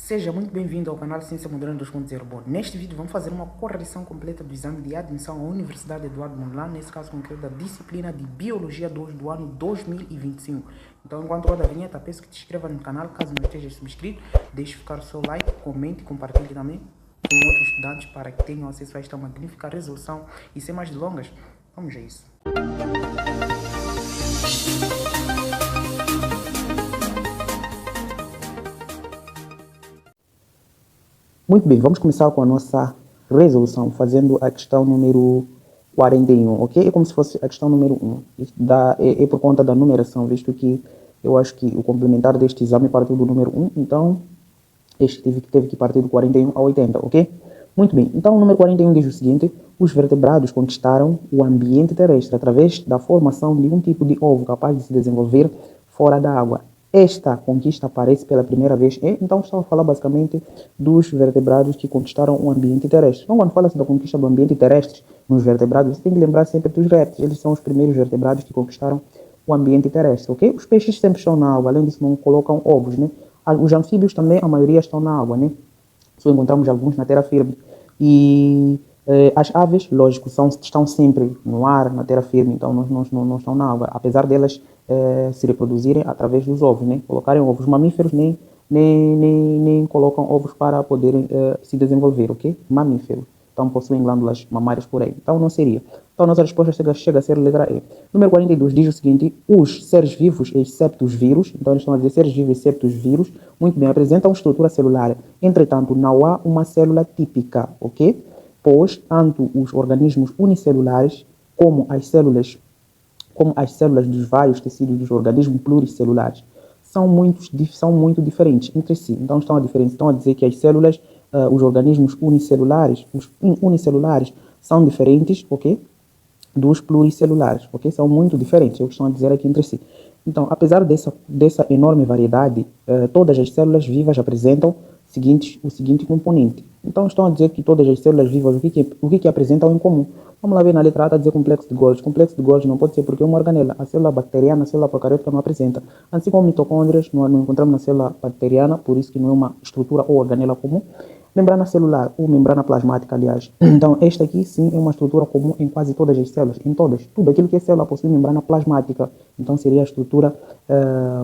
Seja muito bem-vindo ao canal Ciência Moderna 2.0. Bom, neste vídeo vamos fazer uma correção completa do exame de admissão à Universidade Eduardo Mondlane, nesse caso concreto da disciplina de Biologia 2 do ano 2025. Então, enquanto roda a vinheta, peço que te inscreva no canal, caso não esteja subscrito, deixe ficar o seu like, comente e compartilhe também com outros estudantes para que tenham acesso a esta magnífica resolução. E sem mais delongas, vamos a isso. Muito bem, vamos começar com a nossa resolução, fazendo a questão número 41, ok? É como se fosse a questão número 1. É por conta da numeração, visto que eu acho que o complementar deste exame partiu do número 1, então este teve que partir do 41 ao 80, ok? Muito bem, então o número 41 diz o seguinte: os vertebrados conquistaram o ambiente terrestre através da formação de um tipo de ovo capaz de se desenvolver fora da água. Esta conquista aparece pela primeira vez, então estamos a falar basicamente dos vertebrados que conquistaram o ambiente terrestre. Então, quando fala-se da conquista do ambiente terrestre nos vertebrados, você tem que lembrar sempre dos répteis, eles são os primeiros vertebrados que conquistaram o ambiente terrestre, ok? Os peixes sempre estão na água, além disso não colocam ovos, né? Os anfíbios também, a maioria estão na água, né? Só encontramos alguns na terra firme. E as aves, lógico, estão sempre no ar, na terra firme, então não estão na água, apesar delas se reproduzirem através dos ovos, né? Colocarem ovos. Os mamíferos nem colocam ovos para poderem se desenvolver, ok? Mamíferos. Então possuem glândulas mamárias por aí. Então não seria. Então nossa resposta chega a ser a letra E. Número 42 diz o seguinte: os seres vivos, excepto os vírus, então eles estão a dizer seres vivos, excepto os vírus, muito bem, apresentam estrutura celular. Entretanto, não há uma célula típica, ok? Pois tanto os organismos unicelulares como as células dos vários tecidos dos organismos pluricelulares são muito diferentes entre si. Então estão a dizer que as células, os organismos unicelulares, são diferentes, ok? Dos pluricelulares, ok? São muito diferentes, é o que estão a dizer aqui entre si. Então, apesar dessa enorme variedade, todas as células vivas apresentam o seguinte componente. Então, estão a dizer que todas as células vivas, o que apresentam em comum? Vamos lá ver na letra A, está a dizer complexo de Golgi. Complexo de Golgi não pode ser porque é uma organela. A célula bacteriana, a célula procariótica não apresenta. Assim como mitocôndrias, não encontramos na célula bacteriana, por isso que não é uma estrutura ou organela comum. Membrana celular ou membrana plasmática, aliás. Então, esta aqui sim é uma estrutura comum em quase todas as células, em todas. Tudo aquilo que é célula possui membrana plasmática. Então, seria a estrutura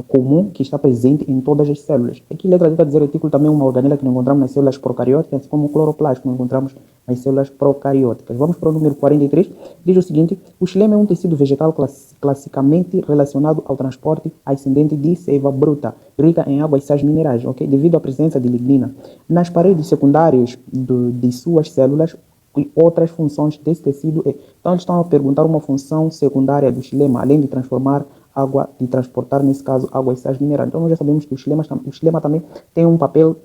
comum que está presente em todas as células. Aqui, letra D está a dizer retículo também é uma organela que não encontramos nas células procarióticas, assim como o cloroplasto que não encontramos nas células procarióticas. Vamos para o número 43. Diz o seguinte: o xilema é um tecido vegetal classicamente relacionado ao transporte ascendente de seiva bruta, rica em água e sais minerais, ok? Devido à presença de lignina. Nas paredes secundárias de suas células e outras funções desse tecido. Então, eles estão a perguntar uma função secundária do xilema, além de transformar água, de transportar, nesse caso, água e sais minerais. Então, nós já sabemos que o xilema também tem um papel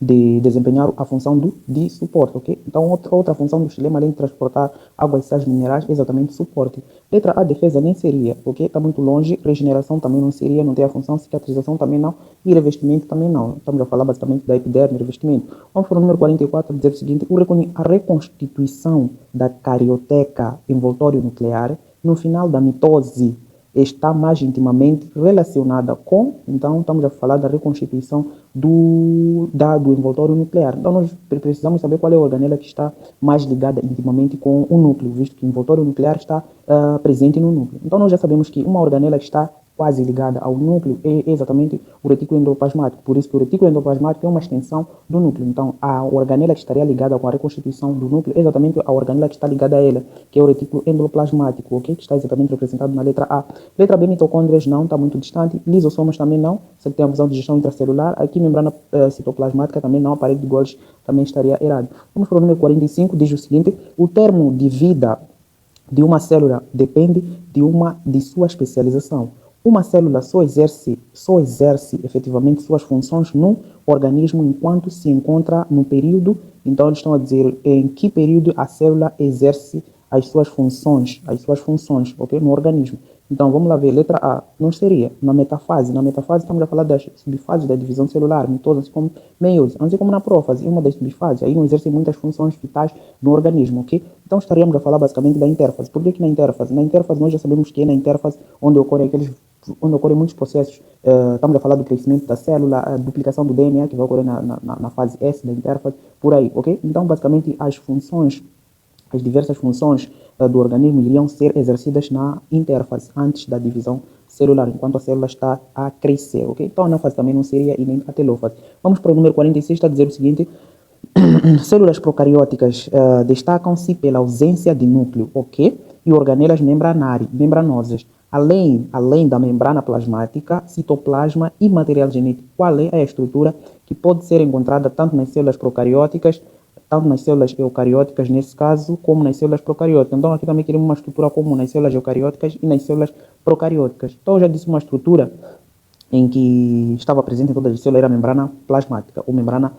de desempenhar a função de suporte, ok? Então, outra função do xilema, além de transportar água e sais minerais, é exatamente suporte. Letra A, defesa nem seria, ok? Está muito longe. Regeneração também não seria, não tem a função. Cicatrização também não. E revestimento também não. Estamos a falar basicamente da epiderme, revestimento. Vamos para o número 44, dizer o seguinte: a reconstituição da carioteca envoltório nuclear no final da mitose está mais intimamente relacionada com, então estamos a falar da reconstituição do envoltório nuclear. Então nós precisamos saber qual é a organela que está mais ligada intimamente com o núcleo, visto que o envoltório nuclear está presente no núcleo. Então nós já sabemos que uma organela que está quase ligada ao núcleo é exatamente o retículo endoplasmático. Por isso que o retículo endoplasmático é uma extensão do núcleo. Então a organela que estaria ligada com a reconstituição do núcleo é exatamente a organela que está ligada a ela, que é o retículo endoplasmático, ok? Que está exatamente representado na letra A. Letra B, mitocôndrias não, está muito distante. Lisossomos também não, você tem a visão de gestão intracelular. Aqui membrana citoplasmática também não, a parede de Golgi também estaria errado. Vamos para o número 45, diz o seguinte: o termo de vida de uma célula depende de sua especialização. Uma célula só exerce efetivamente suas funções no organismo enquanto se encontra no período. Então, eles estão a dizer em que período a célula exerce as suas funções, ok? No organismo. Então, vamos lá ver, letra A, não seria na metafase. Na metafase estamos a falar das subfases da divisão celular, mitose, assim como meiose, assim como na prófase, uma das subfases. Aí não exercem muitas funções vitais no organismo, ok? Então, estaríamos a falar basicamente da interfase. Por que na interfase? Na interfase nós já sabemos que é na interfase onde ocorrem aqueles onde ocorrem muitos processos. Estamos a falar do crescimento da célula, a duplicação do DNA, que vai ocorrer na fase S da interface, por aí, ok? Então, basicamente, as diversas funções do organismo iriam ser exercidas na interface, antes da divisão celular, enquanto a célula está a crescer, ok? Então, a anáfase também não seria e nem a telófase. Vamos para o número 46, está a dizer o seguinte: células procarióticas destacam-se pela ausência de núcleo, ok? E organelas membranosas. Além da membrana plasmática, citoplasma e material genético. Qual é a estrutura que pode ser encontrada tanto nas células procarióticas, tanto nas células eucarióticas, nesse caso, como nas células procarióticas? Então, aqui também queremos uma estrutura comum nas células eucarióticas e nas células procarióticas. Então, eu já disse uma estrutura em que estava presente em todas as células era a membrana plasmática ou membrana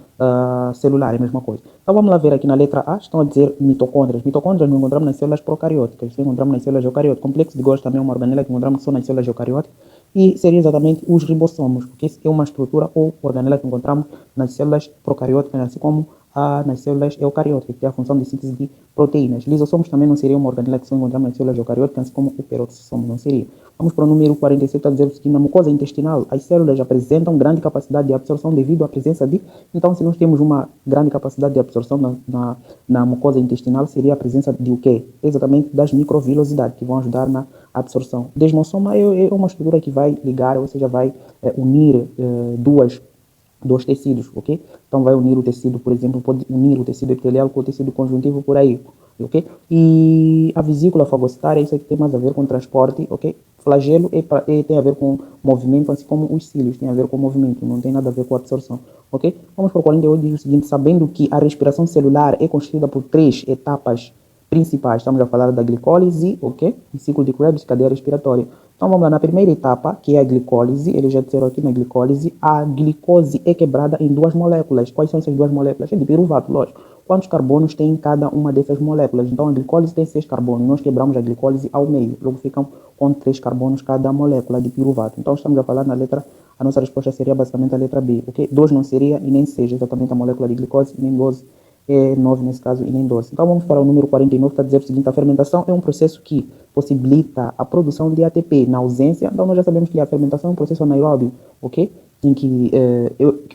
celular, é a mesma coisa. Então vamos lá ver aqui na letra A, estão a dizer mitocôndrias. Mitocôndrias não encontramos nas células procarióticas, encontramos nas células eucarióticas. Complexo de Golgi também é uma organela que encontramos só nas células eucarióticas e seria exatamente os ribossomos, porque isso é uma estrutura ou organela que encontramos nas células procarióticas, assim como nas células eucarióticas, que tem a função de síntese de proteínas. Lisossomos também não seria uma organela que só encontramos nas células eucarióticas, assim como o peroxissomo não seria. Vamos para o número 47, a dizer o seguinte: na mucosa intestinal, as células apresentam grande capacidade de absorção devido à presença de... Então, se nós temos uma grande capacidade de absorção na mucosa intestinal, seria a presença de o quê? Exatamente das microvilosidades, que vão ajudar na absorção. Desmossoma é uma estrutura que vai ligar, ou seja, vai unir dois tecidos, ok? Então vai unir o tecido, por exemplo, pode unir o tecido epitelial com o tecido conjuntivo por aí, ok? E a vesícula fagocitária, isso aqui tem mais a ver com transporte, ok? Flagelo tem a ver com movimento, assim como os cílios tem a ver com movimento, não tem nada a ver com absorção, ok? Vamos para o 48, diz o seguinte: sabendo que a respiração celular é constituída por 3 etapas principais, estamos a falar da glicólise, ok? E ciclo de Krebs, cadeia respiratória. Então vamos lá, na primeira etapa, que é a glicólise, eles já disseram aqui na glicólise, a glicose é quebrada em 2 moléculas. Quais são essas 2 moléculas? É de piruvato, lógico. Quantos carbonos tem cada uma dessas moléculas? Então a glicólise tem 6 carbonos, nós quebramos a glicólise ao meio, logo ficam com 3 carbonos cada molécula de piruvato. Então estamos a falar na letra, a nossa resposta seria basicamente a letra B, ok? 2 não seria e nem 6, exatamente a molécula de glicose, nem 12. 9 nesse caso e nem 12. Então vamos para o número 49, está a dizer o seguinte: a fermentação é um processo que possibilita a produção de ATP na ausência. Então nós já sabemos que a fermentação é um processo anaeróbio, ok? Em que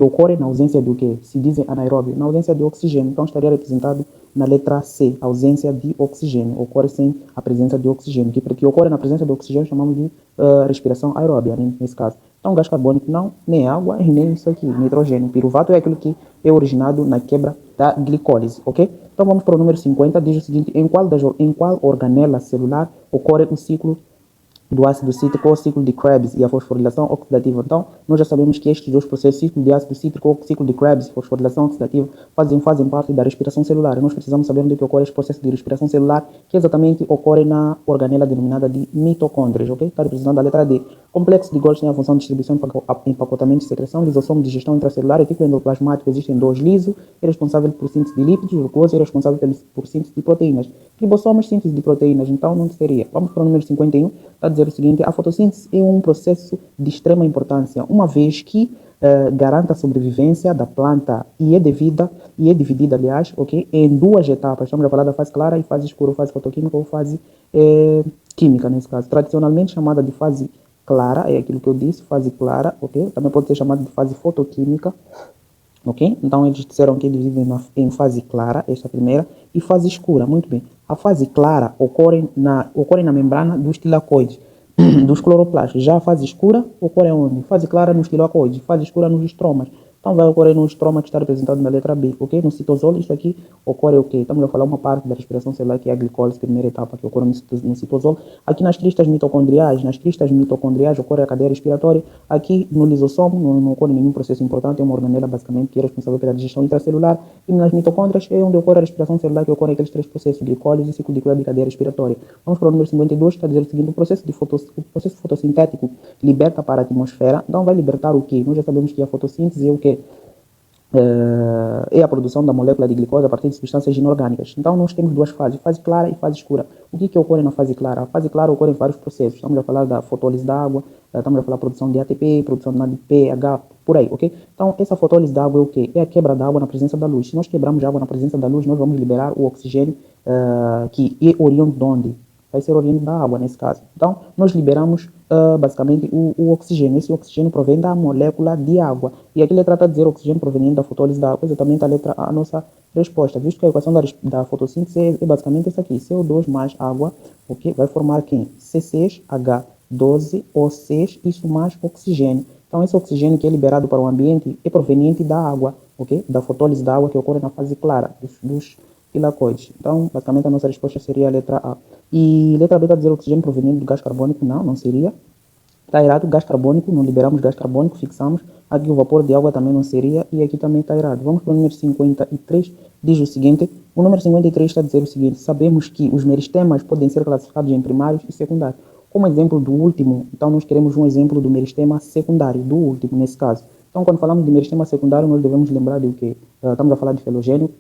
ocorre na ausência do que? Se diz anaeróbio, na ausência de oxigênio. Então estaria representado na letra C, ausência de oxigênio. Ocorre sem a presença de oxigênio. Que ocorre na presença de oxigênio chamamos de respiração aeróbia, né, nesse caso. Então gás carbônico não, nem água e nem isso aqui, nitrogênio. Piruvato é aquilo que é originado na quebra da glicólise, ok? Então vamos para o número 50, diz o seguinte: em qual organela celular ocorre o ciclo do ácido cítrico ou ciclo de Krebs e a fosforilação oxidativa? Então, nós já sabemos que estes dois processos, ciclo de ácido cítrico ou ciclo de Krebs e fosforilação oxidativa, fazem parte da respiração celular. Nós precisamos saber onde ocorre esse processo de respiração celular, que exatamente ocorre na organela denominada de mitocôndrias, ok? Está representando a letra D. Complexo de Golgi tem a função de distribuição, empacotamento e secreção, lisossomo, digestão intracelular, retículo endoplasmático, existem 2 liso, é responsável por síntese de lípidos, glucose é responsável por síntese de proteínas. Ribossomos, síntese de proteínas, então não seria. Vamos para o número 51, está a dizer o seguinte: a fotossíntese é um processo de extrema importância, uma vez que garante a sobrevivência da planta e é dividida, aliás, ok, em 2 etapas. Estamos a falar da fase clara e fase escura, fase fotoquímica ou fase química, nesse caso. Tradicionalmente chamada de fase clara, é aquilo que eu disse, fase clara, ok? Também pode ser chamada de fase fotoquímica, ok? Então eles disseram que é dividida em fase clara, esta primeira, e fase escura, muito bem. A fase clara ocorre na membrana dos tilacoides, dos cloroplastos. Já a fase escura ocorre onde? Fase clara nos tilacoides, fase escura nos estromas. Então vai ocorrer no estroma que está representado na letra B, ok? No citosol, isso aqui ocorre o quê? Estamos a falar uma parte da respiração celular que é a glicólise, primeira etapa que ocorre no citosol. Aqui nas cristas mitocondriais ocorre a cadeia respiratória. Aqui no lisossomo não ocorre nenhum processo importante, é uma organela basicamente que é responsável pela digestão intracelular. E nas mitocôndrias é onde ocorre a respiração celular, que ocorre aqueles 3 processos, glicólise, ciclo de Krebs e cadeia respiratória. Vamos para o número 52, está a dizer o seguinte: o processo fotossintético liberta para a atmosfera. Então vai libertar o quê? Nós já sabemos que a fotossíntese é o quê? É a produção da molécula de glicose a partir de substâncias inorgânicas. Então nós temos 2 fases, fase clara e fase escura. O que ocorre na fase clara? A fase clara ocorre em vários processos. Estamos a falar da fotólise da água, estamos a falar da produção de ATP, produção de NADPH, por aí, ok? Então essa fotólise da água é o quê? É a quebra da água na presença da luz. Se nós quebramos a água na presença da luz, nós vamos liberar o oxigênio que é oriundo de onde? Vai ser oriundo da água nesse caso. Então nós liberamos basicamente o oxigênio. Esse oxigênio provém da molécula de água. E aqui a letra está a dizer oxigênio proveniente da fotólise da água, exatamente a nossa resposta, visto que a equação da fotossíntese é basicamente essa aqui, CO2 mais água, ok? Vai formar quem? C6H12O6, isso mais oxigênio. Então, esse oxigênio que é liberado para o ambiente é proveniente da água, ok? Da fotólise da água que ocorre na fase clara dos tilacoides. Então, basicamente, a nossa resposta seria a letra A. E letra B está a dizer oxigênio proveniente do gás carbônico? Não, não seria. Está errado, gás carbônico, não liberamos gás carbônico, fixamos. Aqui o vapor de água também não seria, e aqui também está errado. Vamos para o número 53, diz o seguinte, o número 53 está a dizer o seguinte, sabemos que os meristemas podem ser classificados em primários e secundários. Como exemplo do último, então nós queremos um exemplo do meristema secundário, do último nesse caso. Então, quando falamos de meristema secundário, nós devemos lembrar de o quê? Estamos a falar de filogênio,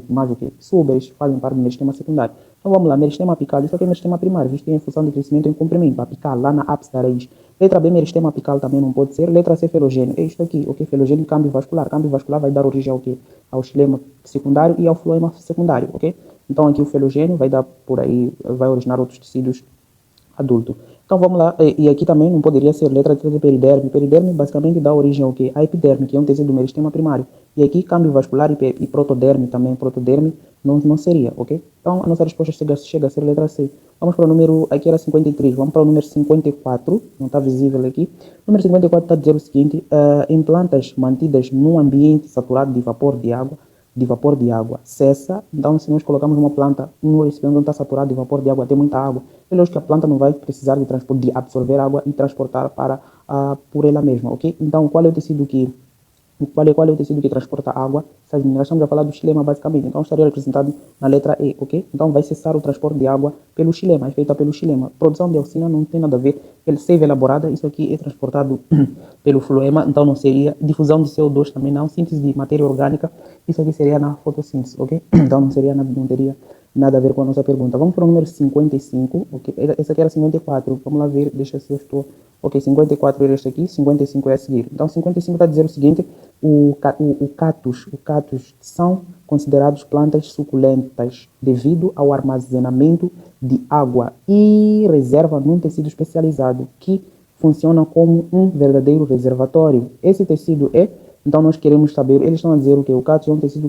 mais o quê? Subers fazem parte do meristema secundário. Então, vamos lá, meristema apical, isso aqui é meristema primário, visto que em função de crescimento em comprimento, apical, lá na ápice da raiz. Letra B, meristema apical também não pode ser. Letra C, filogênio. É isto aqui, ok? Filogênio, câmbio vascular. Câmbio vascular vai dar origem ao quê? Ao xilema secundário e ao floema secundário, ok? Então, aqui o filogênio vai dar por aí, vai originar outros tecidos adultos. Então vamos lá, e aqui também não poderia ser letra de periderme. Periderme basicamente dá origem ao quê? A epiderme, que é um tecido do meristema primário. E aqui câmbio vascular e protoderme também, protoderme não seria, ok? Então a nossa resposta chega a ser letra C. Vamos para o número, aqui era 53, vamos para o número 54, não está visível aqui. O número 54 está a dizer o seguinte, em plantas mantidas num ambiente saturado de vapor de água cessa. Então, se nós colocamos uma planta no recipiente onde está saturado de vapor de água, tem muita água, é lógico que a planta não vai precisar de absorver água e transportar por ela mesma, ok? Então, qual é o tecido que transporta água? Nós estamos a falar do xilema, basicamente. Então, estaria representado na letra E, ok? Então, vai cessar o transporte de água pelo xilema, é feita pelo xilema. Produção de auxina não tem nada a ver. Ele seiva elaborada, isso aqui é transportado pelo floema, então não seria. Difusão de CO2 também não. Síntese de matéria orgânica, isso aqui seria na fotossíntese, ok? Então, não teria nada a ver com a nossa pergunta. Vamos para o número 55, ok? Essa aqui era 54, vamos lá ver, deixa se eu estou... Ok, 54 era este aqui, 55 é a seguir. Então, 55 está a dizer o seguinte, o cactus são considerados plantas suculentas devido ao armazenamento de água e reserva num tecido especializado que funciona como um verdadeiro reservatório. Esse tecido então nós queremos saber, eles estão a dizer o que? O cactus é um tecido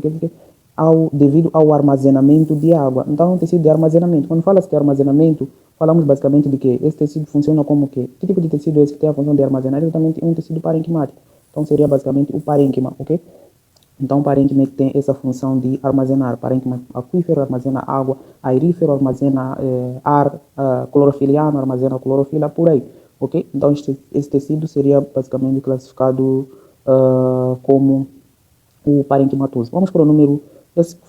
devido ao armazenamento de água. Então, é um tecido de armazenamento. Quando fala-se de armazenamento, falamos basicamente de que esse tecido funciona como o quê? Que tipo de tecido é esse que tem a função de armazenar? Exatamente um tecido parenquimático. Então, seria basicamente o parênquima, ok? Então, o parênquima tem essa função de armazenar. Parênquima aquífero armazena água, aerífero armazena ar, clorofiliano armazena clorofila, por aí, ok? Então, esse tecido seria basicamente classificado como o parênquimatoso. Vamos para o número,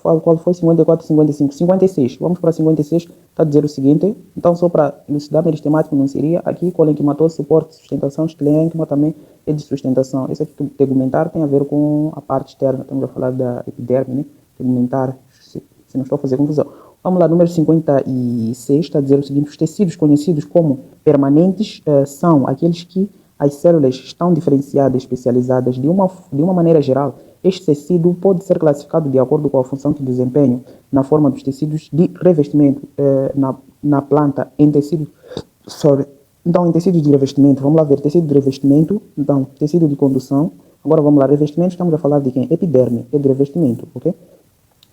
qual foi? 54, 55, 56. Vamos para 56, está a dizer o seguinte, então só para elucidar, meristemático não seria, aqui colenquimatoso, suporte, sustentação, esclerênquima também é de sustentação. Esse aqui, tegumentar, tem a ver com a parte externa, estamos a falar da epiderme, né? Tegumentar, se não estou a fazer confusão. Vamos lá, número 56, está a dizer o seguinte, os tecidos conhecidos como permanentes são aqueles que as células estão diferenciadas, especializadas de uma maneira geral. Este tecido pode ser classificado de acordo com a função que desempenham na forma dos tecidos de revestimento na planta em tecido. Então, em tecido de revestimento, vamos lá ver, tecido de revestimento, então, tecido de condução. Agora vamos lá, revestimento, estamos a falar de quem? Epiderme, é de revestimento, ok?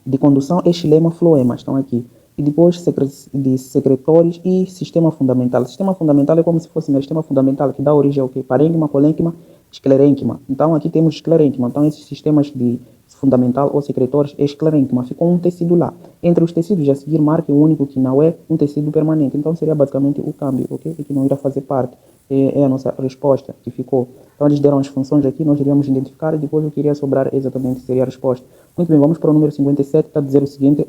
De condução é xilema, floema, estão aqui. E depois de secretores e sistema fundamental. O sistema fundamental é como se fosse o sistema fundamental, que dá origem ao quê? Parênquima, colênquima, esclerênquima. Então aqui temos esclerênquima. Então esses sistemas de fundamental ou secretores é esclerênquima. Ficou um tecido lá. Entre os tecidos a seguir marque o único que não é um tecido permanente. Então seria basicamente o câmbio, ok? E que não irá fazer parte. É a nossa resposta que ficou. Então eles deram as funções aqui, nós iríamos identificar e depois o que iria sobrar exatamente seria a resposta. Muito bem, vamos para o número 57, está a dizer o seguinte,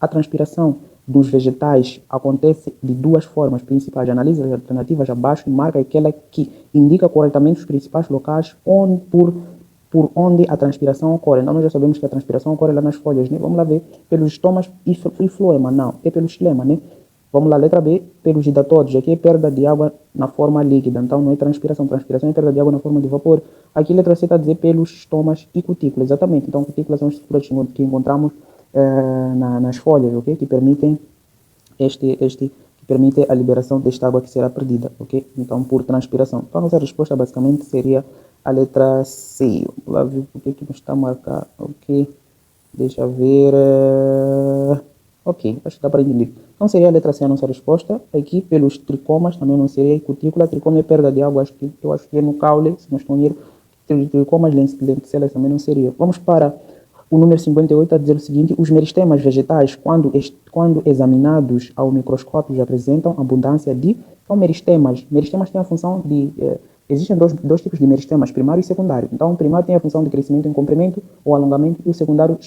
a transpiração dos vegetais acontece de duas formas principais. Analise as alternativas abaixo e marca aquela que indica corretamente os principais locais por onde a transpiração ocorre. Então nós já sabemos que a transpiração ocorre lá nas folhas, né? Vamos lá ver, pelos estomas e floema, não, é pelo xilema, né? Vamos lá, letra B, pelos hidatódios. Aqui é perda de água na forma líquida, então não é transpiração. Transpiração é perda de água na forma de vapor. Aqui, letra C está a dizer pelos estomas e cutículas, exatamente. Então, cutículas são as estruturas que encontramos nas folhas, ok? Que permitem que permite a liberação desta água que será perdida, ok? Então, por transpiração. Então, a nossa resposta basicamente seria a letra C. Vamos lá ver o que nos está a marcar, ok? Deixa ver. Ok, acho que dá para entender. Então seria a letra C a nossa resposta. Aqui pelos tricomas também não seria cutícula. Tricoma é perda de água, eu acho que é no caule, se não estou em erro. Tricomas, lenticelas também não seria. Vamos para o número 58, a dizer o seguinte: os meristemas vegetais, quando examinados ao microscópio, apresentam abundância de. Então, meristemas. Meristemas têm a função de. Existem dois tipos de meristemas, primário e secundário. Então, o primário tem a função de crescimento em comprimento ou alongamento, e o secundário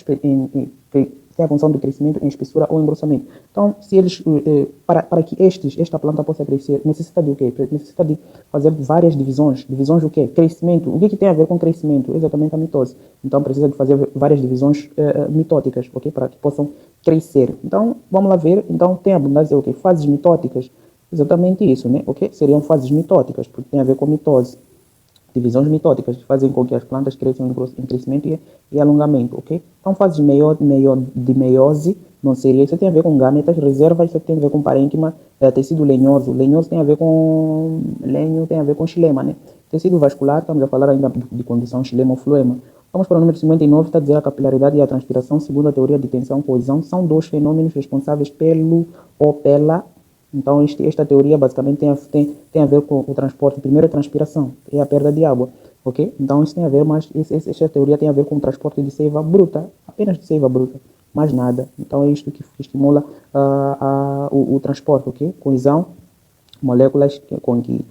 tem a função de crescimento em espessura ou engrossamento. Então, se eles, para que esta planta possa crescer, necessita de o quê? Necessita de fazer várias divisões. Divisões o quê? Crescimento. O que tem a ver com crescimento? Exatamente a mitose. Então, precisa de fazer várias divisões mitóticas, ok? Para que possam crescer. Então, vamos lá ver. Então, tem abundância o quê? Fases mitóticas. Exatamente isso, né? Ok? Seriam fases mitóticas, porque tem a ver com mitose. Divisões mitóticas que fazem com que as plantas cresçam em crescimento e alongamento, ok? Então, fases de meiose não seria, isso tem a ver com gametas, reservas, isso tem a ver com parênquima, tecido lenhoso. Lenhoso tem a ver com lenho, tem a ver com xilema, né? Tecido vascular, estamos a falar ainda de condução xilema ou floema. Vamos para o número 59, está a dizer a capilaridade e a transpiração, segundo a teoria de tensão-coesão, são dois fenômenos responsáveis pelo ou pela. Então, esta teoria basicamente tem a ver com o transporte. Primeiro, a transpiração, é a perda de água, ok? Então, isso tem a ver, mas esta teoria tem a ver com o transporte de seiva bruta, apenas de seiva bruta, mais nada. Então, é isto que estimula o transporte, ok? Coesão, moléculas com que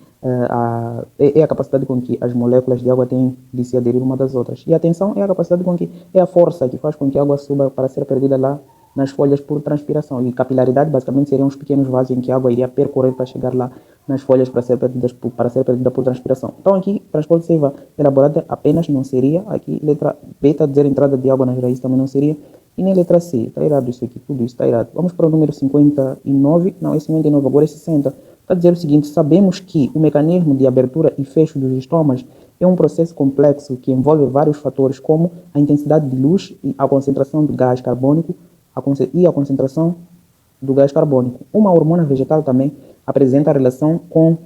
é a capacidade com que as moléculas de água têm de se aderir uma das outras. E a tensão é a capacidade com que, é a força que faz com que a água suba para ser perdida lá nas folhas por transpiração. E capilaridade basicamente seriam os pequenos vasos em que a água iria percorrer para chegar lá nas folhas para ser perdida por transpiração. Então aqui, transporte de seiva elaborada apenas não seria. Aqui, letra B está a dizer entrada de água nas raízes também não seria. E nem letra C, está errado isso aqui, tudo isso está errado. Vamos para o número 59, não é 59, agora é 60. Está a dizer o seguinte: sabemos que o mecanismo de abertura e fecho dos estomas é um processo complexo que envolve vários fatores como a intensidade de luz e a concentração de gás carbônico e a concentração do gás carbônico. Uma hormona vegetal também apresenta relação com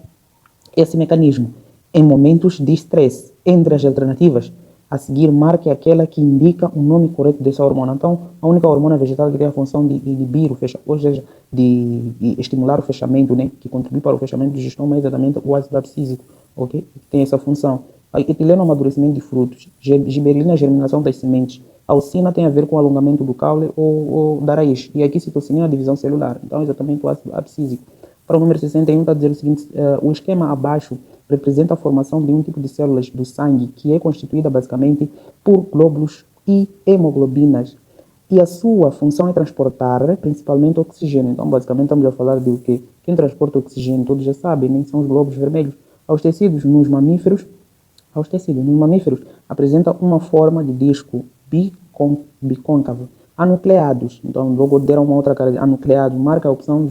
esse mecanismo. Em momentos de estresse, entre as alternativas, a seguir marque aquela que indica o nome correto dessa hormona. Então, a única hormona vegetal que tem a função de inibir o fechamento, ou seja, de estimular o fechamento, né, que contribui para o fechamento do estômago é exatamente o ácido abscísico, ok? Tem essa função. A etileno, amadurecimento de frutos, giberelina, germinação das sementes. A alcina tem a ver com o alongamento do caule ou da raiz. E aqui citocinia, a divisão celular. Então, exatamente o ácido abscísico. Para o número 61, está a dizer o seguinte: o esquema abaixo representa a formação de um tipo de células do sangue que é constituída basicamente por glóbulos e hemoglobinas. E a sua função é transportar principalmente oxigênio. Então, basicamente, estamos a falar de o quê? Quem transporta oxigênio, todos já sabem, né? São os glóbulos vermelhos. Aos tecidos nos mamíferos, apresenta uma forma de disco bicôncavo. Anucleados, então logo deram uma outra cara de anucleado, marca a opção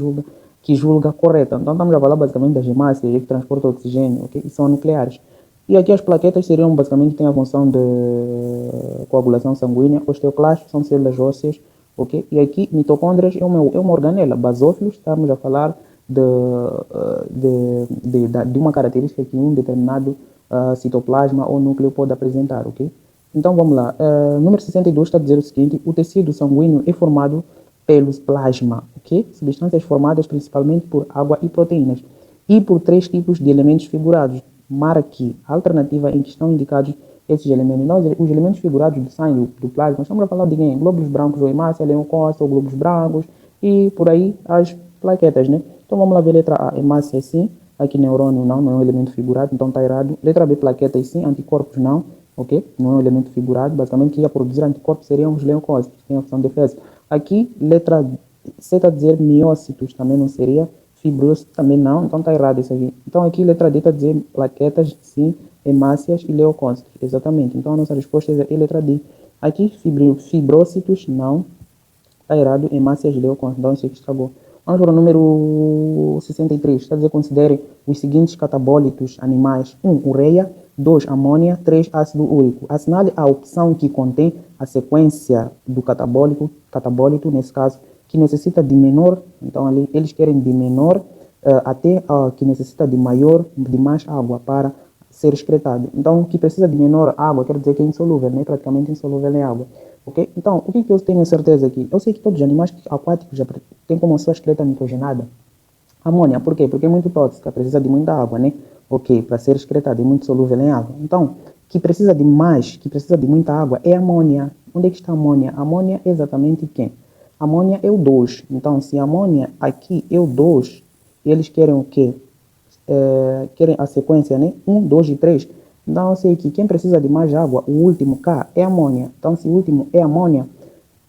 que julga correta. Então estamos a falar basicamente das hemácias que transportam oxigênio, ok? E são nucleares. E aqui as plaquetas seriam basicamente, tem a função de coagulação sanguínea. Osteoclastos são células ósseas, ok? E aqui mitocôndrias é uma organela. Basófilos, estamos a falar de uma característica que um determinado citoplasma ou núcleo pode apresentar, ok? Então vamos lá. Número 62 está a dizer o seguinte: o tecido sanguíneo é formado pelos plasma, ok? Substâncias formadas principalmente por água e proteínas, e por três tipos de elementos figurados. Marque a alternativa em que estão indicados esses elementos. Então, os elementos figurados do sangue, do plasma, estamos a falar de quem? Glóbulos brancos ou hemácia, leucócito ou glóbulos brancos, e por aí as plaquetas, né? Então vamos lá ver letra A, hemácia sim, aqui neurônio não é um elemento figurado, então está errado. Letra B, plaquetas sim, anticorpos não, ok? Não é um elemento figurado, basicamente que ia produzir anticorpos seriam os leucócitos, que tem a função de defesa. Aqui, letra C está a dizer miócitos, também não seria, fibroso também não, então está errado isso aqui. Então aqui, letra D está a dizer plaquetas sim, hemácias e leucócitos, exatamente. Então a nossa resposta é letra D. Aqui, fibrócitos não, está errado, hemácias e leucócitos, então isso aqui estragou. Vamos para o número 63. Está a dizer: considere os seguintes catabólitos animais: 1. Ureia. 2. Amônia. 3. Ácido úrico. Assinale a opção que contém a sequência do catabólito, nesse caso, que necessita de menor. Então, ali, eles querem de menor até que necessita de mais água para ser excretado. Então, o que precisa de menor água quer dizer que é insolúvel, né? Praticamente insolúvel em água. Ok? Então, o que eu tenho certeza aqui? Eu sei que todos os animais aquáticos já têm como sua excreta nitrogenada amônia. Por quê? Porque é muito tóxica, precisa de muita água, né? Ok, para ser excretada é muito solúvel em água. Então, que precisa de muita água é a amônia. Onde é que está a amônia? A amônia é exatamente quem? A amônia é o 2. Então, se a amônia aqui é o 2, eles querem o quê? Querem a sequência, né? 1, 2 e 3. Então, eu sei que quem precisa de mais água, o último K, é amônia. Então, se o último é amônia,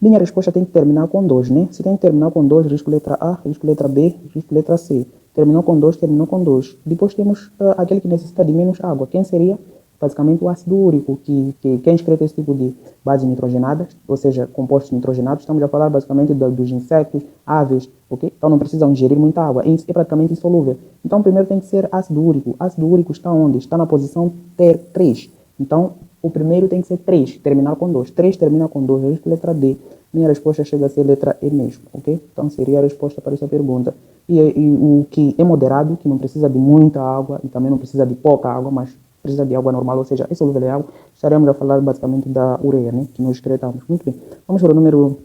minha resposta tem que terminar com 2, né? Se tem que terminar com 2, risco letra A, risco letra B, risco letra C. Terminou com 2, terminou com 2. Depois temos aquele que necessita de menos água. Quem seria? Basicamente o ácido úrico, que quem excreta esse tipo de bases nitrogenadas, ou seja, compostos nitrogenados, estamos a falar basicamente dos insetos, aves, ok? Então não precisam ingerir muita água, é praticamente insolúvel. Então primeiro tem que ser ácido úrico. Ácido úrico está onde? Está na posição 3. Então o primeiro tem que ser 3, terminar com 2. 3 termina com 2, risco letra D. Minha resposta chega a ser letra E mesmo, ok? Então seria a resposta para essa pergunta. E o que é moderado, que não precisa de muita água e também não precisa de pouca água, mas precisa de água normal, ou seja, é solúvel em água, estaremos a falar basicamente da ureia, né? Que nós excretamos. Muito bem. Vamos para o número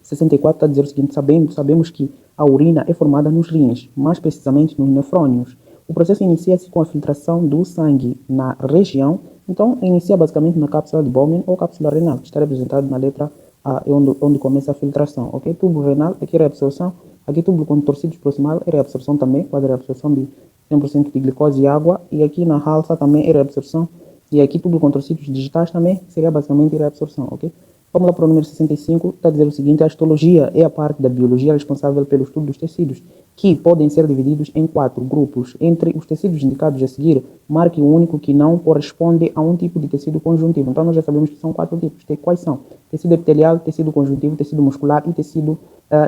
64, está a dizer o seguinte: sabemos que a urina é formada nos rins, mais precisamente nos nefrônios. O processo inicia-se com a filtração do sangue na região, então inicia basicamente na cápsula de Bowman ou cápsula renal, que está representado na letra A, onde começa a filtração, ok? Tubo renal, aqui é a reabsorção, aqui tubo contorcido proximal é a reabsorção também, quase a reabsorção de 100% de glicose e água, e aqui na alça também é reabsorção, e aqui tubo contorcidos digitais também seria basicamente reabsorção, ok? Vamos lá para o número 65, está a dizer o seguinte: a histologia é a parte da biologia responsável pelo estudo dos tecidos, que podem ser divididos em 4 grupos. Entre os tecidos indicados a seguir, marque o único que não corresponde a um tipo de tecido conjuntivo. Então, nós já sabemos que são 4 tipos. Quais são? Tecido epitelial, tecido conjuntivo, tecido muscular e tecido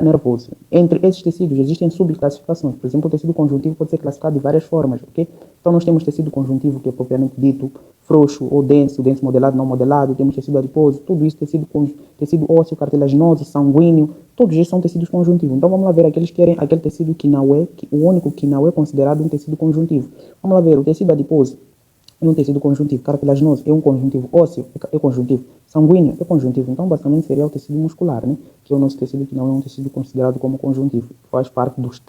nervoso. Entre esses tecidos existem subclassificações. Por exemplo, o tecido conjuntivo pode ser classificado de várias formas, ok? Então, nós temos tecido conjuntivo, que é propriamente dito frouxo ou denso modelado, não modelado, temos tecido adiposo, tudo isso, tecido ósseo, cartilaginoso, sanguíneo, todos esses são tecidos conjuntivos. Então vamos lá ver aqueles que querem aquele tecido que não é, o único que não é considerado um tecido conjuntivo. Vamos lá ver, o tecido adiposo é um tecido conjuntivo, cartilaginoso é um conjuntivo, ósseo é conjuntivo, sanguíneo é conjuntivo. Então basicamente seria o tecido muscular, né? Que é o nosso tecido que não é um tecido considerado como conjuntivo. Faz parte dos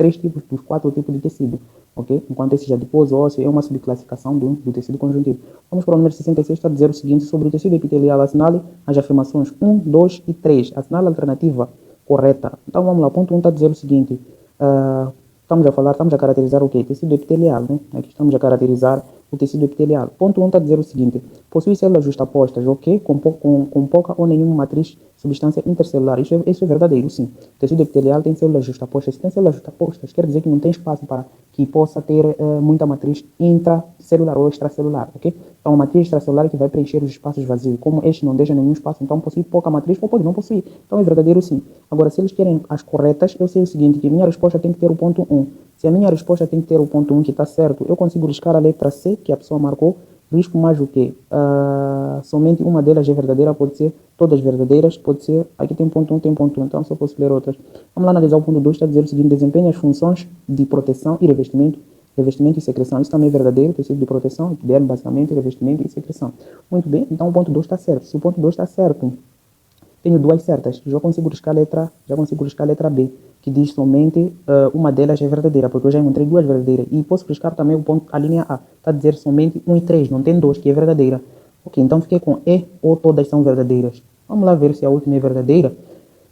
4 tipos de tecido. Okay? Enquanto esse adiposo ósseo é uma subclassificação do tecido conjuntivo. Vamos para o número 66, está a dizer o seguinte sobre o tecido epitelial. Assinale as afirmações 1, 2 e 3. Assinale a alternativa correta. Então vamos lá, ponto 1 está a dizer o seguinte: estamos a caracterizar o quê? Tecido epitelial, né? Aqui estamos a caracterizar o tecido epitelial. Ponto 1 está a dizer o seguinte: possui células justapostas, ok? Com pouca ou nenhuma matriz substância intercelular. Isso é verdadeiro, sim. O tecido epitelial tem células justapostas. Se tem células justapostas, quer dizer que não tem espaço para que possa ter muita matriz intracelular ou extracelular, ok? Então, uma matriz extracelular que vai preencher os espaços vazios. Como este não deixa nenhum espaço, então possui pouca matriz ou pode não possuir. Então, é verdadeiro, sim. Agora, se eles querem as corretas, eu sei o seguinte, que minha resposta tem que ter o ponto 1. Se a minha resposta tem que ter o ponto 1, que está certo, eu consigo riscar a letra C, que a pessoa marcou, risco mais o quê? Somente uma delas é verdadeira, pode ser todas verdadeiras, pode ser, aqui tem ponto 1, tem ponto 1, então só posso ler outras. Vamos lá analisar o ponto 2, está a dizer o seguinte: desempenha as funções de proteção e revestimento e secreção. Isso também é verdadeiro, tecido de proteção, epiderme basicamente, revestimento e secreção. Muito bem, então o ponto 2 está certo. Se o ponto 2 está certo, tenho duas certas, já consigo riscar a letra B, que diz somente uma delas é verdadeira, porque eu já encontrei duas verdadeiras. E posso riscar também a linha A, está a dizer somente 1 e 3, não tem 2, que é verdadeira. Ok, então fiquei com E ou todas são verdadeiras. Vamos lá ver se a última é verdadeira.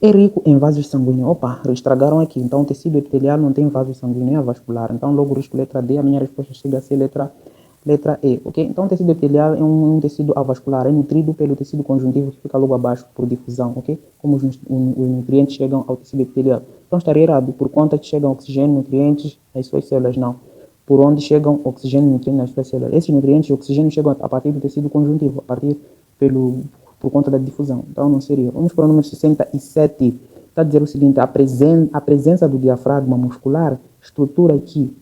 É rico em vasos sanguíneos. Opa, estragaram aqui. Então o tecido epitelial não tem vaso sanguíneo, é avascular. Então logo risco letra D, a minha resposta chega a ser letra E, ok? Então o tecido epitelial é um tecido avascular, é nutrido pelo tecido conjuntivo que fica logo abaixo por difusão, ok? Como os nutrientes chegam ao tecido epitelial. Então estaria errado, por conta que chegam oxigênio, nutrientes às suas células, não. Por onde chegam oxigênio e nutrientes nas suas células. Esses nutrientes e oxigênio chegam a partir do tecido conjuntivo, por conta da difusão. Então não seria. Vamos para o número 67. Está a dizer o seguinte: a presença do diafragma muscular, estrutura que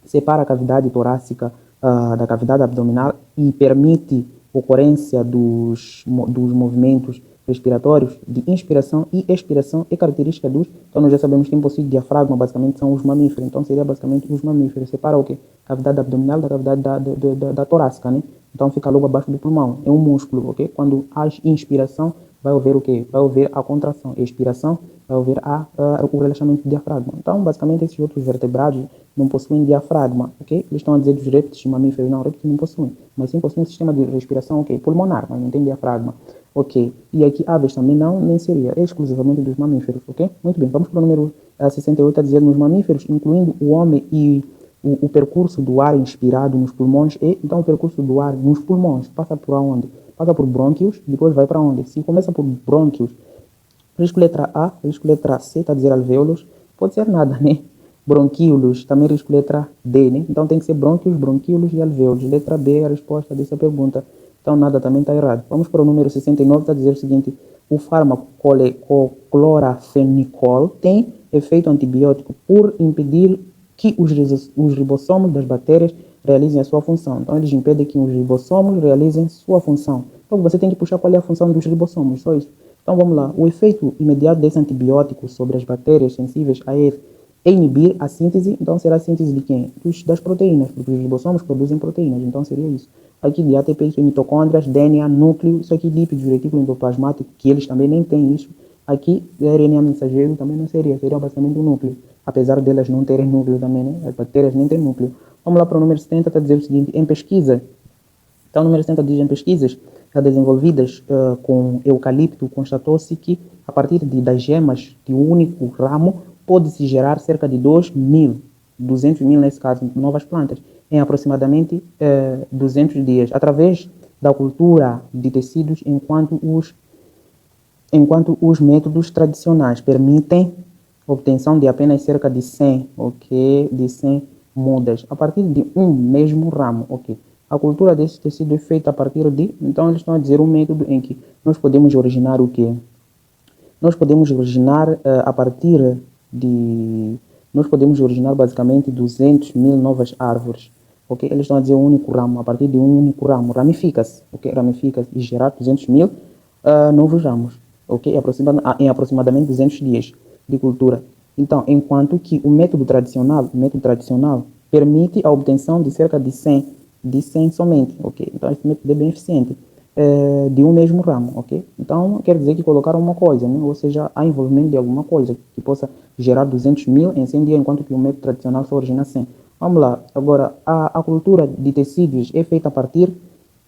separa a cavidade torácica da cavidade abdominal e permite ocorrência dos movimentos respiratórios de inspiração e expiração é característica dos... Então nós já sabemos que quem possui diafragma basicamente são os mamíferos. Então seria basicamente os mamíferos. Separa o quê? Cavidade abdominal da cavidade da torácica, né? Então fica logo abaixo do pulmão. É um músculo, ok? Quando há inspiração, vai haver o quê? Vai haver a contração. Expiração, vai haver o relaxamento do diafragma. Então, basicamente, esses outros vertebrados não possuem diafragma, ok? Eles estão a dizer dos répteis e mamíferos. Não, répteis não possuem. Mas sim possuem um sistema de respiração, ok? Pulmonar, mas não tem diafragma. Ok. E aqui aves também não, nem seria. É exclusivamente dos mamíferos, ok? Muito bem. Vamos para o número 68, a dizer nos mamíferos, incluindo o homem e o percurso do ar inspirado nos pulmões então o percurso do ar nos pulmões passa por onde? Passa por brônquios, depois vai para onde? Se começa por brônquios, risco letra A, risco letra C, está a dizer alvéolos, pode ser nada, né? Bronquíolos, também risco letra D, né? Então tem que ser brônquios, bronquíolos e alvéolos. Letra B é a resposta dessa pergunta. Então nada também está errado. Vamos para o número 69, está a dizer o seguinte: o fármaco clorafenicol tem efeito antibiótico por impedir que os ribossomos das bactérias realizem a sua função. Então, eles impedem que os ribossomos realizem sua função. Então, você tem que puxar qual é a função dos ribossomos, só isso. Então, vamos lá. O efeito imediato desse antibiótico sobre as bactérias sensíveis a ele é inibir a síntese. Então, será a síntese de quem? Das proteínas, porque os ribossomos produzem proteínas. Então, seria isso. Aqui de ATP, isso é mitocôndrias, DNA, núcleo, isso aqui lípidos, retículo endoplasmático, que eles também nem têm isso. Aqui, RNA mensageiro também não seria basicamente um núcleo. Apesar delas não terem núcleo também, né? As bactérias nem têm núcleo. Vamos lá para o número 70, está a dizer o seguinte: em pesquisa. Então, o número 70 diz: em pesquisas já desenvolvidas com eucalipto, constatou-se que, a partir das gemas de um único ramo, pode-se gerar cerca de 200 mil nesse caso, novas plantas, em aproximadamente 200 dias, através da cultura de tecidos, enquanto os métodos tradicionais permitem obtenção de apenas cerca de 100, ok? De 100 mudas, a partir de um mesmo ramo, ok? A cultura desse tecido é feita a partir de... Então, eles estão a dizer um método em que nós podemos originar o quê? Nós podemos originar a partir de... Nós podemos originar basicamente 200 mil novas árvores, ok? Eles estão a dizer um único ramo, a partir de um único ramo, ramifica-se, ok? Ramifica-se e gerar 200 mil novos ramos, ok? Em aproximadamente 200 dias de cultura. Então, enquanto que o método tradicional permite a obtenção de cerca de 100 somente, ok? Então, esse método é bem eficiente, de um mesmo ramo, ok? Então, quer dizer que colocaram uma coisa, né? Ou seja, há envolvimento de alguma coisa que possa gerar 200 mil em 100 dias, enquanto que o método tradicional só origina 100. Vamos lá, agora, a cultura de tecidos é feita a partir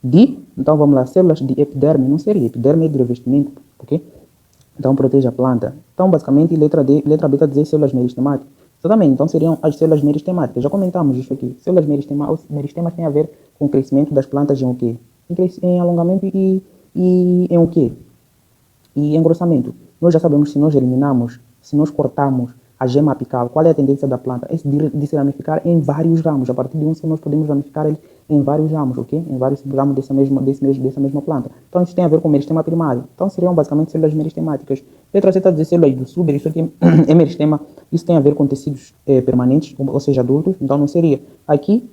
de, então vamos lá, células de epiderme, não seria, epiderme é de revestimento, ok? Então, protege a planta. Então, basicamente, letra B está a dizer células meristemáticas. Exatamente, então seriam as células meristemáticas. Já comentamos isso aqui. Células meristemas têm a ver com o crescimento das plantas em o quê? Em alongamento e em o quê? E engrossamento. Nós já sabemos, se nós cortarmos a gema apical, qual é a tendência da planta? É de se ramificar em vários ramos. A partir de um só nós podemos ramificar ele em vários ramos, ok? Em vários ramos dessa mesma planta. Então, isso tem a ver com o meristema primário. Então, seriam basicamente células meristemáticas. Letra C está a dizer células do suber, isso aqui é meristema. Isso tem a ver com tecidos permanentes, ou seja, adultos. Então, não seria. Aqui,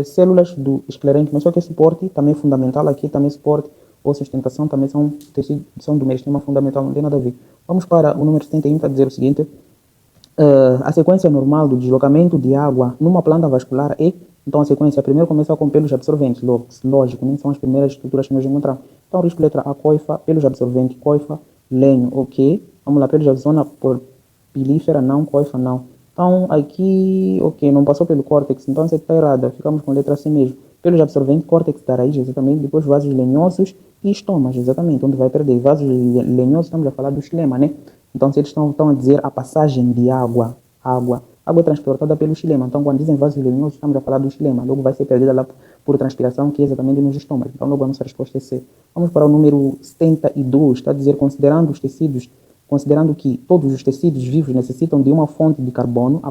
células do esclerênquima, só que é suporte, também é fundamental. Aqui também suporte ou sustentação, também são do meristema fundamental, não tem nada a ver. Vamos para o número 71, está a dizer o seguinte: a sequência normal do deslocamento de água numa planta vascular é, então a sequência primeiro começa com pelos absorventes, lógico, nem são as primeiras estruturas que nós encontramos. Então, risco letra A, coifa, pelos absorventes, coifa, lenho, ok. Vamos lá, pelos da zona pilífera, não, coifa, não. Então, aqui, ok, não passou pelo córtex, então você está errada, ficamos com letra C mesmo. Pelos absorventes, córtex da raiz, exatamente, depois vasos lenhosos e estomas, exatamente, onde vai perder. Vasos lenhosos, estamos a falar do xilema, né? Então, se eles estão a dizer a passagem de água é transportada pelo xilema. Então, quando dizem vasos lenhosos, estamos a falar do xilema. Logo vai ser perdida lá por transpiração, que é exatamente nos estômagos. Então, logo a nossa resposta é C. Vamos para o número 72, está a dizer considerando que todos os tecidos vivos necessitam de uma fonte de carbono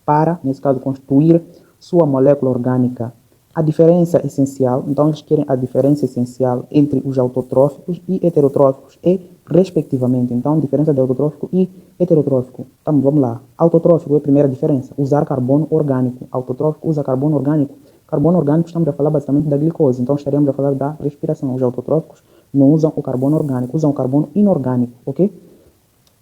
para, nesse caso, construir sua molécula orgânica. A diferença essencial, então eles querem a diferença essencial entre os autotróficos e heterotróficos respectivamente. Então, diferença de autotrófico e heterotrófico. Então, vamos lá. Autotrófico é a primeira diferença, usar carbono orgânico. Autotrófico usa carbono orgânico. Carbono orgânico, estamos a falar basicamente da glicose. Então, estaríamos a falar da respiração. Os autotróficos não usam o carbono orgânico, usam o carbono inorgânico, ok?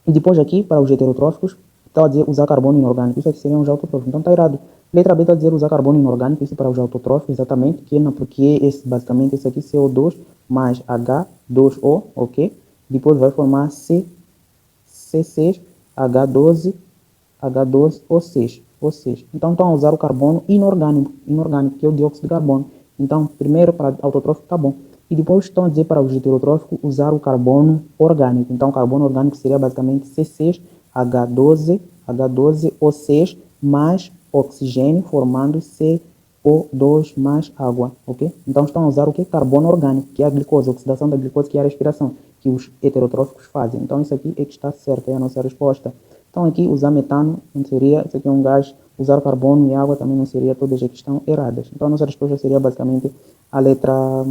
E depois aqui, para os heterotróficos, está a dizer usar carbono inorgânico. Isso aqui seriam os autotróficos. Então está errado. Letra B está a dizer usar carbono inorgânico. Isso para os autotróficos, exatamente. Porque esse, basicamente esse aqui CO2 mais H2O, ok? Depois vai formar C6, H12, H12O6. Então estão a usar o carbono inorgânico, que é o dióxido de carbono. Então, primeiro para autotrófico está bom. E depois estão a dizer para os heterotróficos usar o carbono orgânico. Então, o carbono orgânico seria basicamente C6H12O6 mais oxigênio, formando CO2 mais água, ok? Então, estão a usar o que? Carbono orgânico, que é a glicose, a oxidação da glicose, que é a respiração, que os heterotróficos fazem. Então, isso aqui é que está certo, é a nossa resposta. Então, aqui, usar metano não seria, isso aqui é um gás, usar carbono e água também não seria, todas as que estão erradas. Então, a nossa resposta seria basicamente a letra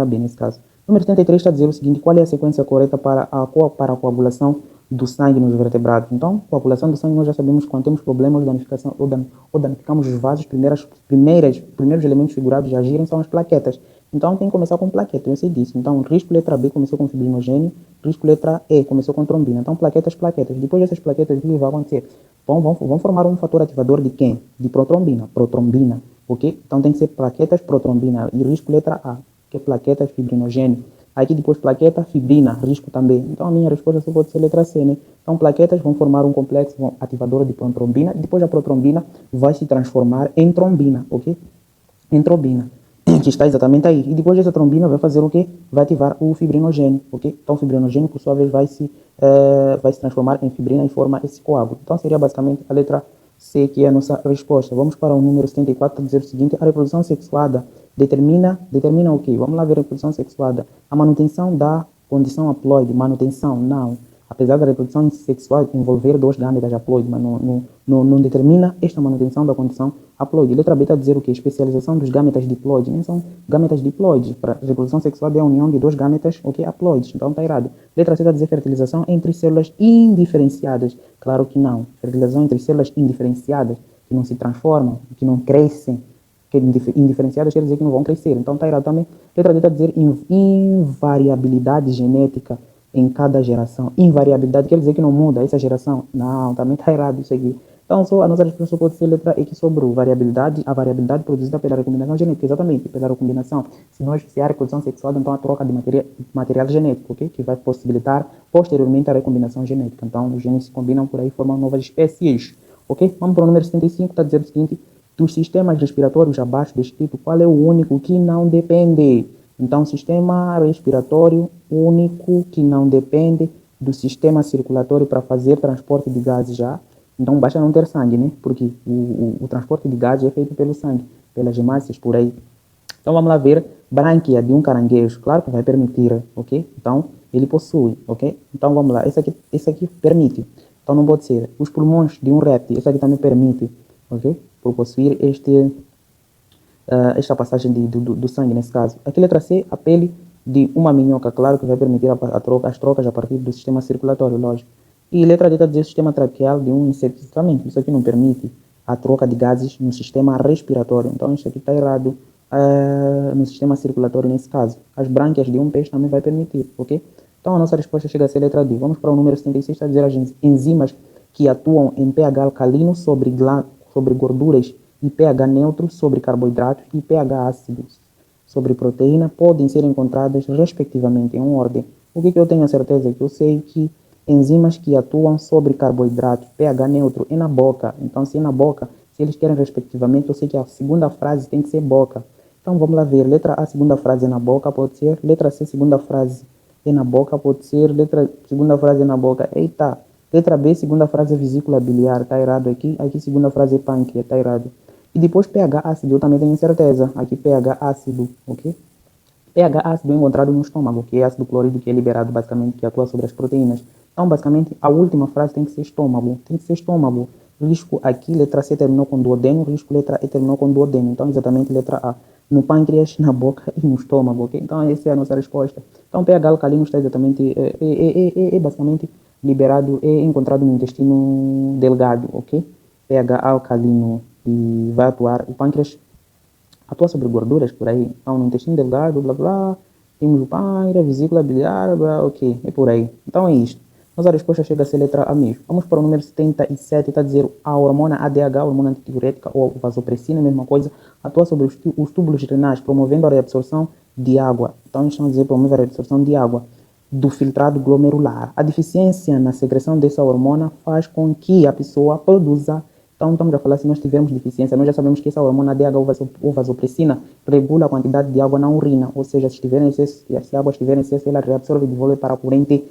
B nesse caso. Número 73 está a dizer o seguinte: qual é a sequência correta para a coagulação do sangue nos vertebrados? Então, coagulação do sangue nós já sabemos quando temos problemas de danificação ou danificamos os vasos, primeiros elementos figurados de agirem são as plaquetas. Então, tem que começar com plaqueta, eu sei disso. Então, risco letra B começou com fibrinogênio, risco letra E começou com trombina. Então, plaquetas. Depois dessas plaquetas, o que vai acontecer? Vão formar um fator ativador de quem? De protrombina, ok? Então, tem que ser plaquetas, protrombina e risco letra A, que é plaquetas, fibrinogênio. Aqui depois plaqueta, fibrina, risco também. Então a minha resposta só pode ser letra C, né? Então plaquetas vão formar um complexo ativador de protrombina. Depois a protrombina vai se transformar em trombina, ok? Em trombina, que está exatamente aí. E depois essa trombina vai fazer o quê? Vai ativar o fibrinogênio, ok? Então o fibrinogênio, por sua vez, vai se transformar em fibrina e forma esse coágulo. Então seria basicamente a letra C, que é a nossa resposta. Vamos para o número 74, dizer o seguinte: a reprodução sexuada determina o quê? Vamos lá ver a reprodução sexuada. A manutenção da condição haploide, manutenção, não. Apesar da reprodução sexual envolver dois gametas haploides, mas não determina esta manutenção da condição haploide. Letra B está a dizer o quê? Especialização dos gametas diploides. Nem são gametas diploides. Para a reprodução sexual é a união de dois gametas, ok? Haploides. Então está errado. Letra C está a dizer fertilização entre células indiferenciadas. Claro que não. Fertilização entre células indiferenciadas, que não se transformam, que não crescem, que indiferenciadas quer dizer que não vão crescer. Então está errado também. Letra D está a dizer invariabilidade genética em cada geração. Invariabilidade quer dizer que não muda essa geração. Não, também está errado isso aqui. Então a nossa resposta pode ser letra E, que sobrou. A variabilidade produzida pela recombinação genética. Exatamente, pela recombinação. Se há reprodução sexual, então a troca de material genético, ok? Que vai possibilitar posteriormente a recombinação genética. Então os genes se combinam por aí e formam novas espécies, ok? Vamos para o número 75, está a dizer o seguinte: dos sistemas respiratórios abaixo descrito, qual é o único que não depende? Então, sistema respiratório único que não depende do sistema circulatório para fazer transporte de gases já. Então, basta não ter sangue, né? Porque o transporte de gases é feito pelo sangue, pelas hemácias por aí. Então, vamos lá ver. Brânquia de um caranguejo, claro que vai permitir, ok? Então, ele possui, ok? Então, vamos lá. Esse aqui permite. Então, não pode ser. Os pulmões de um réptil, esse aqui também permite, ok? Por possuir esta passagem do sangue, nesse caso. Aqui, letra C, a pele de uma minhoca, claro que vai permitir as trocas a partir do sistema circulatório, lógico. E letra D está a dizer sistema traqueal de um inseto, exatamente. Isso aqui não permite a troca de gases no sistema respiratório. Então, isso aqui está errado no sistema circulatório, nesse caso. As brânquias de um peixe também vai permitir, ok? Então, a nossa resposta chega a ser letra D. Vamos para o número 76, está a dizer as enzimas que atuam em pH alcalino sobre gorduras e pH neutro sobre carboidratos e pH ácido sobre proteína podem ser encontradas respectivamente em ordem. O que eu tenho a certeza é que eu sei que enzimas que atuam sobre carboidratos, pH neutro, é na boca. Então, se é na boca, se eles querem respectivamente, eu sei que a segunda frase tem que ser boca. Então, vamos lá ver. Letra A, segunda frase é na boca, pode ser. Letra C, segunda frase é na boca, pode ser. Segunda frase é na boca. Eita! Letra B, segunda frase é vesícula biliar, está errado aqui. Aqui, segunda frase é pâncreas, está errado. E depois pH ácido, eu também tenho certeza. Aqui pH ácido, ok? pH ácido é encontrado no estômago, que é ácido clorídrico, que é liberado basicamente, que atua sobre as proteínas. Então, basicamente, a última frase tem que ser estômago. Tem que ser estômago. Risco aqui, letra C terminou com duodeno, risco letra E terminou com duodeno. Então, exatamente letra A. No pâncreas, na boca e no estômago, ok? Então, essa é a nossa resposta. Então, pH alcalino está exatamente, basicamente liberado, é encontrado no intestino delgado, ok? pH alcalino e vai atuar, o pâncreas atua sobre gorduras por aí, então no intestino delgado, blá blá, Temos o pâncreas, vesícula biliar, ok, é por aí. Então é isto. Mas a resposta chega a ser letra A mesmo. Vamos para o número 77, está a dizer a hormona ADH, a hormona antidiurética ou vasopressina, mesma coisa, atua sobre os túbulos renais, promovendo a reabsorção de água. Então estão a dizer promove a reabsorção de água do filtrado glomerular. A deficiência na secreção dessa hormona faz com que a pessoa produza. Então, estamos a falar se nós tivermos deficiência. Nós já sabemos que essa hormona ADH ou vasopressina regula a quantidade de água na urina. Ou seja, se a água estiver em excesso, ela reabsorve e devolve para a corrente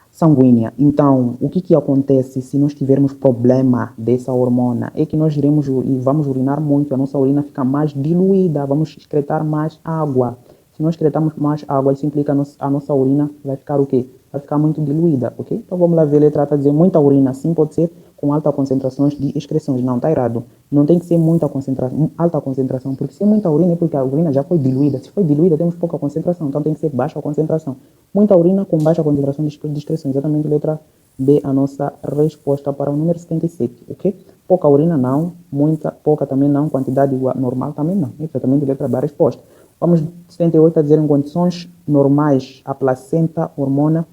sanguínea. Então, o que acontece se nós tivermos problema dessa hormona? É que nós iremos e vamos urinar muito, a nossa urina fica mais diluída, vamos excretar mais água. Se nós excretarmos mais água, isso implica a nossa urina vai ficar o quê? Vai ficar muito diluída, ok? Então vamos lá ver, a letra A dizer muita urina, sim, pode ser com altas concentrações de excreções. Não, está errado. Não tem que ser muita concentração, alta concentração, porque se é muita urina é porque a urina já foi diluída. Se foi diluída, temos pouca concentração, então tem que ser baixa concentração. Muita urina com baixa concentração de excreções. Exatamente, letra B, a nossa resposta para o número 77, ok? Pouca urina não, muita, pouca também não, quantidade normal também não. Exatamente, letra B, a resposta. Vamos 78 a dizer em condições normais, a placenta humana,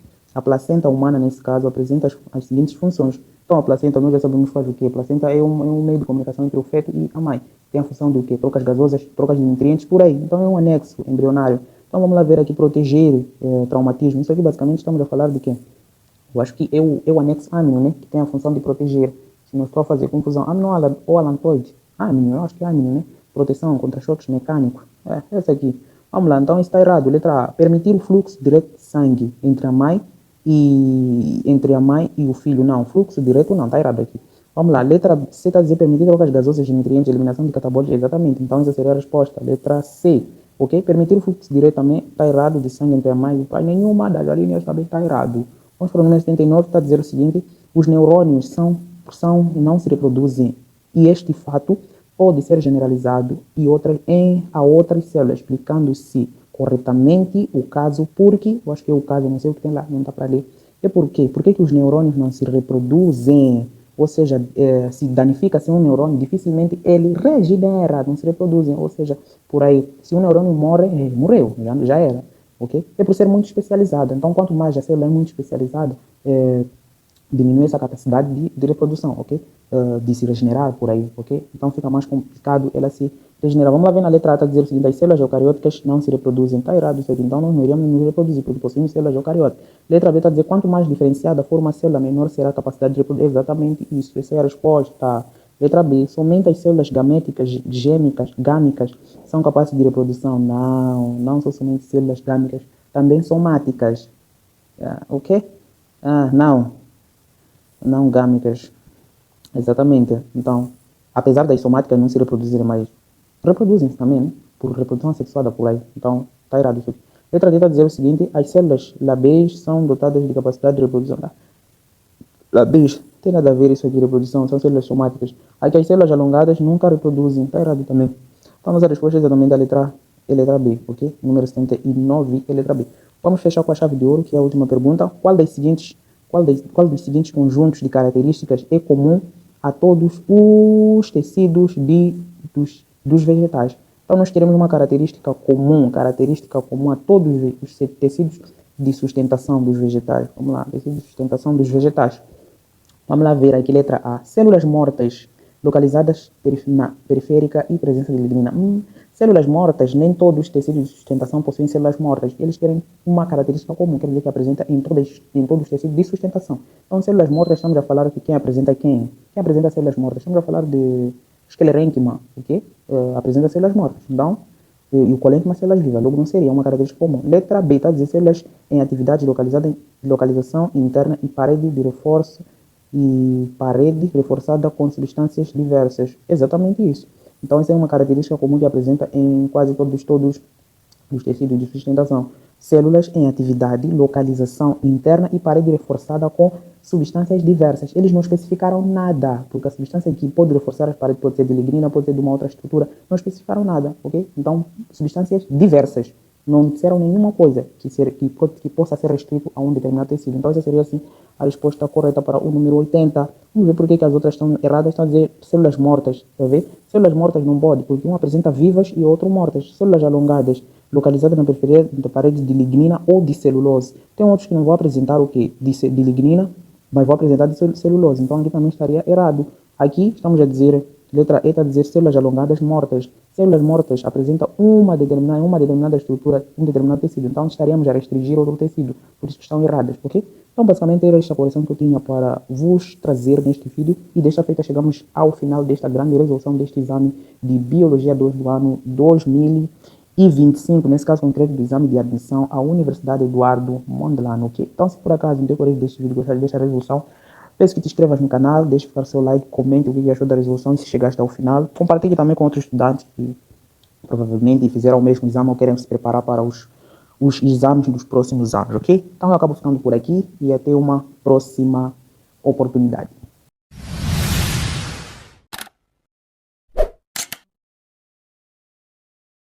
nesse caso, apresenta as seguintes funções. Então, a placenta, nós já sabemos faz o quê? A placenta é um meio de comunicação entre o feto e a mãe. Tem a função do quê? Trocas gasosas, trocas de nutrientes, por aí. Então, é um anexo embrionário. Então, vamos lá ver aqui, proteger traumatismo. Isso aqui, basicamente, estamos a falar de quê? Eu acho que é o anexo amino, né? Que tem a função de proteger. Se não estou a fazer confusão, amino ou alantoide? Amino, eu acho que é amino, né? Proteção contra choques mecânicos. Essa aqui. Vamos lá, então está errado. Letra A. Permitir o fluxo direto de sangue entre a mãe e o filho. Não, fluxo direto não, está errado aqui. Vamos lá, letra C está a dizer permitir trocas gasosas de nutrientes, eliminação de catabólicos. Exatamente, então essa seria a resposta. Letra C, ok? Permitir o fluxo direto também está errado de sangue entre a mãe e o pai. Nenhuma das linhas também está errado. Vamos para o número 79, está a dizer o seguinte: os neurônios não se reproduzem. E este fato pode ser generalizado a outras células, explicando-se corretamente o caso, porque, eu acho que é o caso, não sei o que tem lá, não está para ler. É por quê? Por que os neurônios não se reproduzem? Ou seja, se danifica-se um neurônio, dificilmente ele regenera, não se reproduzem. Ou seja, por aí, se um neurônio morre, morreu, já era. Okay? É por ser muito especializado. Então, quanto mais a célula é muito especializada, diminui essa capacidade de reprodução, ok? De se regenerar por aí, ok? Então fica mais complicado ela se regenerar. Vamos lá ver na letra A, está a dizer o seguinte: as células eucarióticas não se reproduzem. Está errado isso aqui, então nós não iríamos nos reproduzir, porque possuímos células eucarióticas. Letra B está a dizer quanto mais diferenciada for uma célula, menor será a capacidade de reproduzir. Exatamente isso, essa é a resposta. Letra B, somente as células gaméticas, gâmicas, são capazes de reprodução. Não são somente células gâmicas, também somáticas. Ok? Não gâmicas. Exatamente. Então, apesar das somáticas não se reproduzirem mais, reproduzem-se também, né? Por reprodução sexuada por aí. Então, está errado isso aqui. Letra D está a dizer o seguinte: as células labéis são dotadas de capacidade de reprodução. Labéis, tem nada a ver isso aqui, reprodução, são células somáticas. Aqui as células alongadas nunca reproduzem. Está errado também. Então, a resposta é exatamente a letra A e letra B, ok? Número 79 é letra B. Vamos fechar com a chave de ouro, que é a última pergunta. Qual dos seguintes conjuntos de características é comum a todos os tecidos dos vegetais? Então, nós teremos uma característica comum a todos os tecidos de sustentação dos vegetais. Vamos lá, tecidos de sustentação dos vegetais. Vamos lá ver aqui, letra A. Células mortas localizadas na periférica e presença de lignina. Células mortas, nem todos os tecidos de sustentação possuem células mortas. Eles têm uma característica comum, quer dizer que apresenta em todos os tecidos de sustentação. Então, células mortas, estamos a falar que quem apresenta quem? Quem apresenta células mortas? Estamos a falar de esclerênquima, ok? Apresenta células mortas. Então, e o colênquima, células vivas. Logo, não seria uma característica comum. Letra B, está a dizer células em atividade localização interna e parede reforçada com substâncias diversas. Exatamente isso. Então, essa é uma característica comum que apresenta em quase todos os tecidos de sustentação. Células em atividade, localização interna e parede reforçada com substâncias diversas. Eles não especificaram nada, porque a substância que pode reforçar as paredes pode ser de lignina, pode ser de uma outra estrutura. Não especificaram nada, ok? Então, substâncias diversas. Não disseram nenhuma coisa que possa ser restrito a um determinado tecido. Então, essa seria, assim, a resposta correta para o número 80. Vamos ver por que as outras estão erradas. Estão a dizer células mortas, quer ver? Células mortas não pode, porque uma apresenta vivas e outro mortas. Células alongadas localizada na periferia da parede de lignina ou de celulose. Tem outros que não vão apresentar o quê? De lignina, mas vão apresentar de celulose. Então aqui também estaria errado. Aqui estamos a dizer, letra E está a dizer células alongadas mortas. Células mortas apresentam uma determinada estrutura, um determinado tecido. Então estaríamos a restringir outro tecido. Por isso que estão erradas, ok? Então basicamente era esta correção que eu tinha para vos trazer neste vídeo. E desta feita chegamos ao final desta grande resolução deste exame de Biologia 2 do ano 2025, nesse caso concreto do exame de admissão à Universidade Eduardo Mondlane, ok? Então se por acaso no decorrer deste vídeo gostaste desta resolução, peço que te inscrevas no canal, deixe ficar seu like, comente o que achou da resolução e se chegaste ao final. Compartilhe também com outros estudantes que provavelmente fizeram o mesmo exame ou querem se preparar para os exames dos próximos anos, ok? Então eu acabo ficando por aqui e até uma próxima oportunidade.